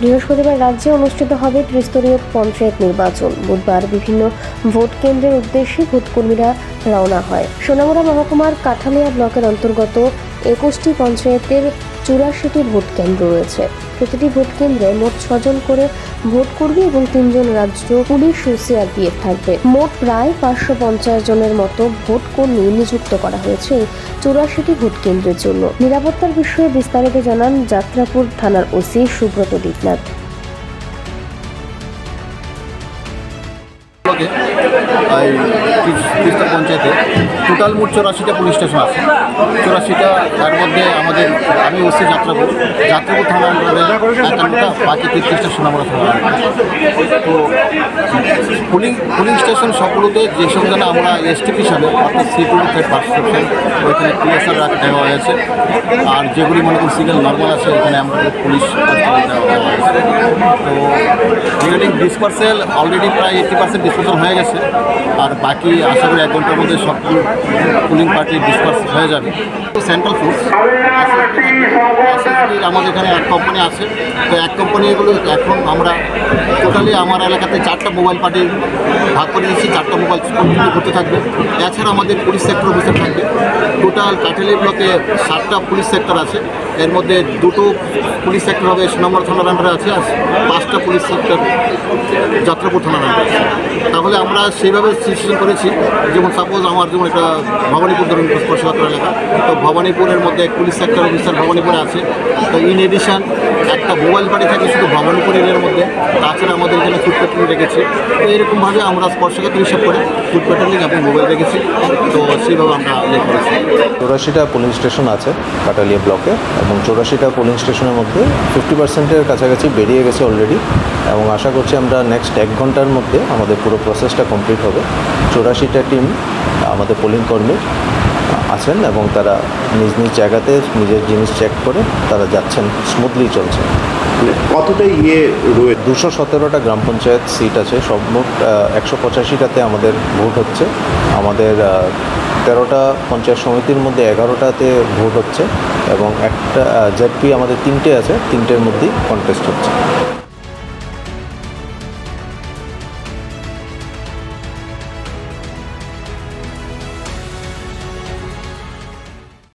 বৃহস্পতিবার রাজ্যে অনুষ্ঠিত হবে ত্রিস্তরীয় পঞ্চায়েত নির্বাচন। বুধবার বিভিন্ন ভোট কেন্দ্রের উদ্দেশ্যে ভোটকর্মীরা রওনা হয়। সোনামুড়া মহকুমার কাঠালিয়া ব্লকের অন্তর্গত 21টি পঞ্চায়েতের 84টি ভোট কেন্দ্র রয়েছে। প্রতিটি ভোট কেন্দ্রে মোট 6 জন করে ভোটকর্মী এবং 3 জন রাজ্য পুলিশ ও সিআরপিএফ থাকবে। মোট প্রায় 550 জনের মতো ভোটকর্মী নিযুক্ত করা হয়েছে 84টি ভোট কেন্দ্রের জন্য। নিরাপত্তার বিষয়ে বিস্তারিত জানান যাত্রাপুর থানার ওসি সুব্রত দীপনাথ। তিস্তা পঞ্চায়েতে টোটাল মোট 84টা পুলিশ স্টেশন আছে। 84টা, তার মধ্যে আমাদের আমি ওসি যাত্রাপুর থানা আন্ডারে 51টা, বাকি 33টা সোনামুড়া থানা। তো পুলিং স্টেশন সবগুলোতে যে সবখানে আমরা এসটিপি হিসাবে অর্থাৎ সিকিউরিটি পার্সেপশন ওইখানে পিএসআর দেওয়া হয়েছে, আর যেগুলি মনে করি সিগন্যাল নর্মাল আছে এখানে আমাদের পুলিশ দেওয়া হয়েছে। তো রিগার্ডিং ডিসপার্সেল অলরেডি প্রায় 80% ডিসপার্সেল হয়ে গেছে, আর বাকি আশা করি 1 ঘন্টার মধ্যে সব পুলিং পার্টি ডিসপার্স হয়ে যাবে। তো সেন্ট্রাল ফোর্স আমাদের এখানে এক কোম্পানি আছে। তো এক কোম্পানি এগুলো এখন আমরা টোটালি আমার এলাকাতে 4টা মোবাইল পার্টি ভাগ করে দিচ্ছি। 4টা মোবাইল কন্টিনিউ করতে থাকবে। এছাড়া আমাদের পুলিশ সেক্টর অফিসার থাকবে। টোটাল কাঠালিয়া ব্লকে 7টা পুলিশ সেক্টর আছে। এর মধ্যে 2টো পুলিশ সেক্টর হবে সোনামুড়া থানার আন্ডারে আছে, আর 5টা পুলিশ সেক্টর যাত্রাপুর থানার আন্ডারে আছে। তাহলে আমরা সেইভাবে সিচুয়েশন করেছি, যেমন সাপোজ আমার যেমন একটা ভবানীপুর ধরুন স্পর্শপাত্র এলাকা, তো ভবানীপুরের মধ্যে পুলিশ সেক্টর অফিসার ভবানীপুরে আছে। তো ইন এডিশন একটা মোবাইল পার্টি থাকে শুধু ভবানীপুর এরিয়ার মধ্যে। তাছাড়া আমাদের এখানে ফুড প্যাট্রোলিং রেখেছি। তো এরকমভাবে আমরা স্পর্শকাতর হিসাব করে ফুড প্যাট্রোলিং এবং মোবাইল রেখেছি। তো সেইভাবে আমরা ইয়ে করেছি। 84টা পোলিং স্টেশন আছে কাঠালিয়া ব্লকে, এবং 84টা পোলিং স্টেশনের মধ্যে 50%-এর কাছাকাছি বেরিয়ে গেছে অলরেডি, এবং আশা করছি আমরা নেক্সট 1 ঘন্টার মধ্যে আমাদের পুরো প্রসেসটা কমপ্লিট হবে। 84টা টিম আমাদের পোলিং কর্মী আছেন এবং তারা নিজ নিজ জায়গাতে নিজের জিনিস চেক করে তারা যাচ্ছেন, স্মুথলি চলছে। কতটা রয়েছে? 217টা গ্রাম পঞ্চায়েত সিট আছে, সব মোট 185টাতে আমাদের ভোট হচ্ছে। আমাদের 13টা পঞ্চায়েত সমিতির মধ্যে 11টাতে ভোট হচ্ছে, এবং একটা জেডপি আমাদের 3টে আছে, 3টের মধ্যেই কন্টেস্ট হচ্ছে।